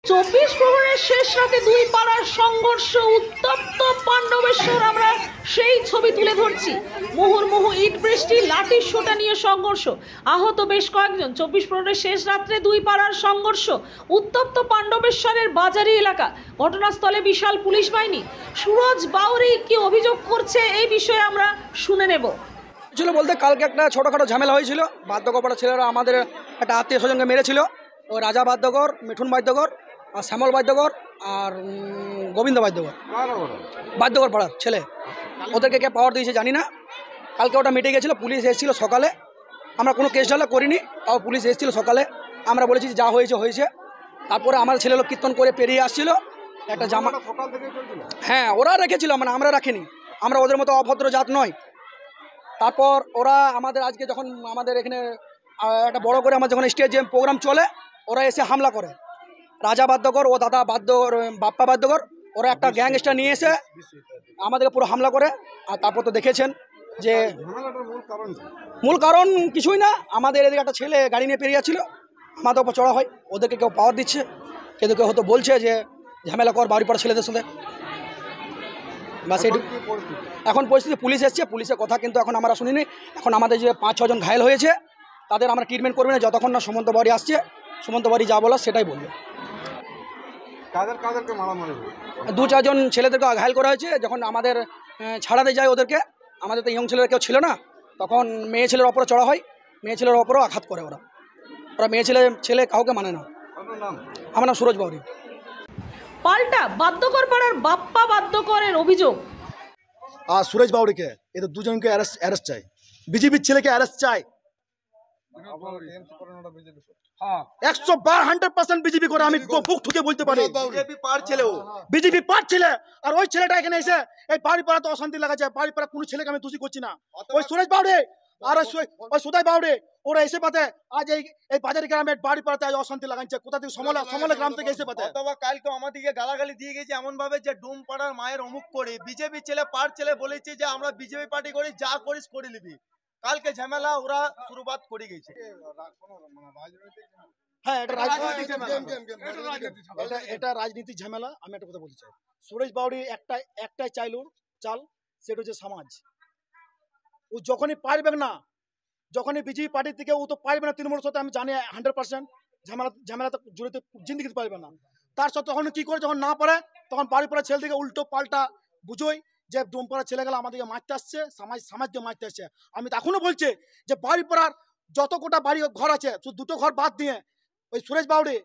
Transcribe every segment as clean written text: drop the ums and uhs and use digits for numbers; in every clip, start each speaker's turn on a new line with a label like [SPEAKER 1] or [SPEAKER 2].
[SPEAKER 1] 24 প্রহরের শেষ রাতে দুই পাড়ার সংঘর্ষ, উত্তপ্ত পাণ্ডবেশ্বর। আমরা সেই ছবি তুলে ধরছি। মুহুর্মুহু ইট বৃষ্টি, লাঠির সোঁটা নিয়ে সংঘর্ষ, আহত বেশ কয়েকজন। 24 প্রহরের শেষ রাত্রে দুই পাড়ার সংঘর্ষ, উত্তপ্ত পাণ্ডবেশ্বরের বাজারি এলাকা। ঘটনাস্থলে বিশাল পুলিশ বাহিনী। সুরজ বাউরি কি অভিযোগ করছে এই বিষয়ে আমরা শুনে নেব।
[SPEAKER 2] ছিল বলতে কালকে একটা ছোটোখাটো ঝামেলা হয়েছিল। বাদ্যকর ছেলেরা আমাদের একটা আত্মীয় স্বজনকে মেরেছিল। ও রাজা বাদ্যকর, মিঠুন বাদ্যকর, আর শ্যামল বাদ্যকর, আর গোবিন্দ বাদ্যকর, বাদ্যকর পাড়ার ছেলে। ওদেরকে কে পাওয়ার দিয়েছে জানি না। কালকে ওটা মিটে গেছিলো। পুলিশ এসেছিলো সকালে। আমরা কোনো কেস ঢালা করিনি, তাও পুলিশ এসেছিলো সকালে। আমরা বলেছি যা হয়েছে হয়েছে। তারপরে আমার ছেলে লোক কীর্তন করে পেরিয়ে আসছিল। একটা জামা, হ্যাঁ ওরা রেখেছিল, মানে আমরা রাখিনি। আমরা ওদের মতো অভদ্র জাত নয়। তারপর ওরা আমাদের আজকে যখন আমাদের এখানে একটা বড় করে আমার যখন স্টেজে প্রোগ্রাম চলে, ওরা এসে হামলা করে। রাজা বাদ্যকর ও দাদা বাপ্পা বাদ্যকর, ওরা একটা গ্যাংস্টার নিয়ে এসে আমাদেরকে পুরো হামলা করে। আর তারপর তো দেখেছেন যে মূল কারণ কিছুই না। আমাদের এদিকে একটা ছেলে গাড়ি নিয়ে পেরিয়ে যাচ্ছিল, আমাদের ওপর চড়া হয়। ওদেরকে কেউ পাওয়ার দিচ্ছে, কেউ কেউ হয়তো বলছে যে ঝামেলা কর বাড়ি পড়া ছেলেদের সাথে। বাস এই এখন পরিস্থিতি। পুলিশ এসছে, পুলিশের কথা কিন্তু এখন আমরা শুনিনি। এখন আমাদের যে 5-6 জন ঘায়েল হয়েছে তাদের আমরা ট্রিটমেন্ট করবো না যতক্ষণ না সুমন্ত বাড়ি আসছে। সুমন্ত বাড়ি যা বলার সেটাই বলবে। 2-4 জন ছেলেদেরকে ঘায়েল করা হয়েছে। যখন আমাদের ছাড়াতে যায় ওদেরকে, আমাদের তো ইয়ং ছেলেরা কেউ ছিল না, তখন মেয়ে ছেলের ওপরে চড়া হয়। মেয়ে ছেলের ওপরেও আঘাত করে ওরা। মেয়ে ছেলে কাউকে মানে না। আমার নাম সুরজ বাউরি।
[SPEAKER 1] পাল্টা বাদ্যকর পাড়ার বাপ্পা বাদ্যকরের অভিযোগ,
[SPEAKER 3] আর সুরেশ বাউরিকে এদের দুজনকে অ্যারেস্ট চাই। বিজেপির ছেলেকে অ্যারেস্ট চাই। 100% বিজেপি করে, আমি বুক ঠুকে বলতে পারি। বিজেপি পার ছেলে। আর ওই ছেলেটা এখানে এসে এই বাড়ি পাড়াতে অশান্তি লাগাচ্ছে। বাড়ি পাড়া কোনো ছেলেকে আমি দোষী করছি না। ওই সুরেশ বাউরি আর ওই সুদাই বাউরি ওরা এসে পাতে আজ এই বাজারি গ্রামে বাড়ি পাড়াতে আজ অশান্তি লাগাচ্ছে। কোথা থেকে সমলে গ্রাম থেকে এসে পাতে।
[SPEAKER 4] অথবা কালকে আমাদেরকে গালাগালি দিয়ে গেছে এমন ভাবে যে ডুম পাড়ার মায়ের অমুক করে। বিজেপি ছেলে পার ছেলে বলেছে যে আমরা বিজেপি পার্টি করি, যা করিস করে নিবি। কালকে ঝামেলা ওরা শুরুবাত করে গেছে।
[SPEAKER 3] হ্যাঁ, এটা রাজনীতির ঝামেলা। আমি একটা কথা বলতে চাই, সুরেশ বাউরি একটাই চাল, সেটা হচ্ছে সমাজ। ও যখনই পারবে না, যখনই বিজেপি পার্টির থেকে ও তো পারবে না তৃণমূলের সাথে, আমি জানি 100% ঝামেলাতে জড়িত জিন্দিগিতে পারবে না। তার সাথে তখন কি করে, যখন না পারে তখন বাড়ি পড়া ছেলে থেকে উল্টো পাল্টা বুঝোই যে ডোমপাড়া ছেলেগুলো আমাদেরকে মারতে আসছে, সমাজকে মারতে আসছে। আমি তো এখনো বলছি যে বাড়ি পড়ার যত কোটা বাড়ি ঘর আছে, শুধু 2টো ঘর বাদ দিয়ে ওই সুরেশ বাউরি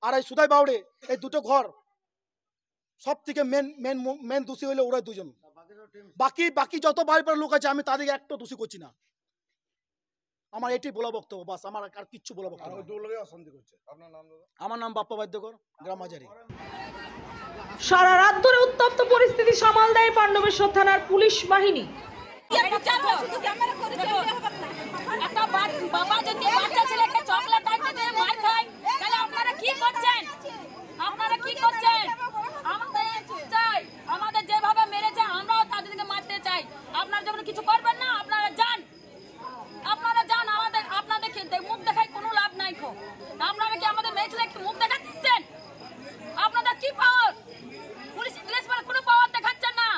[SPEAKER 3] আর এই সুদাই বাউরি, এই 2টো ঘর সব থেকে মেন দোষী হইলে ওরা দুজন। বাকি যত বাড়ি পড়ার লোক আছে আমি তাদেরকে একটা দোষী করছি না। আমার এটাই বলা বক্তব্য, বাস। আমার আর কিচ্ছু বলা বক্তব্য। আমার নাম বাপ্পা বাদ্যকর, গ্রাম বাজারি।
[SPEAKER 1] সারা রাত ধরে উত্তপ্ত পরিস্থিতি সামাল দেয় পাণ্ডবেশ্বর থানার পুলিশ বাহিনী।
[SPEAKER 5] বাবা যদি বাচ্চা ছেলেকে চকলেট আনতে দিয়ে মার খায়, তাহলে আপনারা কি করছেন? আমাদের যেভাবে মেরেছে আমরাও তাদেরকে মারতে চাই। আপনারা যখন কিছু করবেন না, আপনারা যান। আপনাদের মুখ দেখায় কোনো লাভ নাই। আপনারা কি আমাদের মেয়ে ছেলেকে মুখ দেখাচ্ছেন? আপনাদের কি পাওয়ার? পুলিশ ড্রেস পরে কোনো পাওয়ার দেখাচ্ছেন না।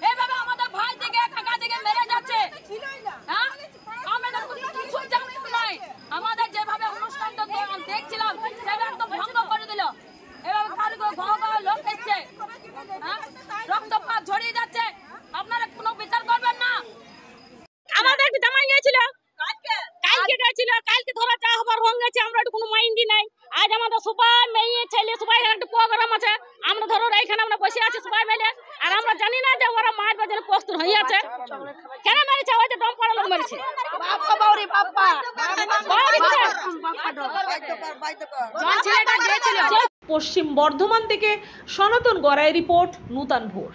[SPEAKER 5] এইভাবে আমাদের ভাই থেকে কাকা থেকে মেরে যাচ্ছে। আমাদের কিছু জানতে নাই। আমাদের যেভাবে অনুষ্ঠানটা দেখছিলাম সেটা একদম ভঙ্গ করে দিল। এভাবে লোক এসছে, রক্তপাত ঝরিয়ে যাচ্ছে। আপনারা কোনো বিচার করবেন না। আমাদের একটা জামাই গেছিল, কালকে ধরা চা হবার হয়ে গেছে। আমরা একটু কোনো মাইন্ডই নাই। আজ আমাদের সবাই মেয়ে ছেলে সবাই একটা প্রোগ্রাম আছে। আমরা ধরো এখানে আমরা বসে আছি সবাই মিলে, আর আমরা জানি না যে ওরা মায়ের বাজারে প্রস্তুত হয়ে আছে। কেন মেরেছে? ওই যে ডম পাড়া লোক মেরেছে।
[SPEAKER 1] পশ্চিম বর্ধমান থেকে সনাতন গড়াই রিপোর্ট, নূতন ভোর।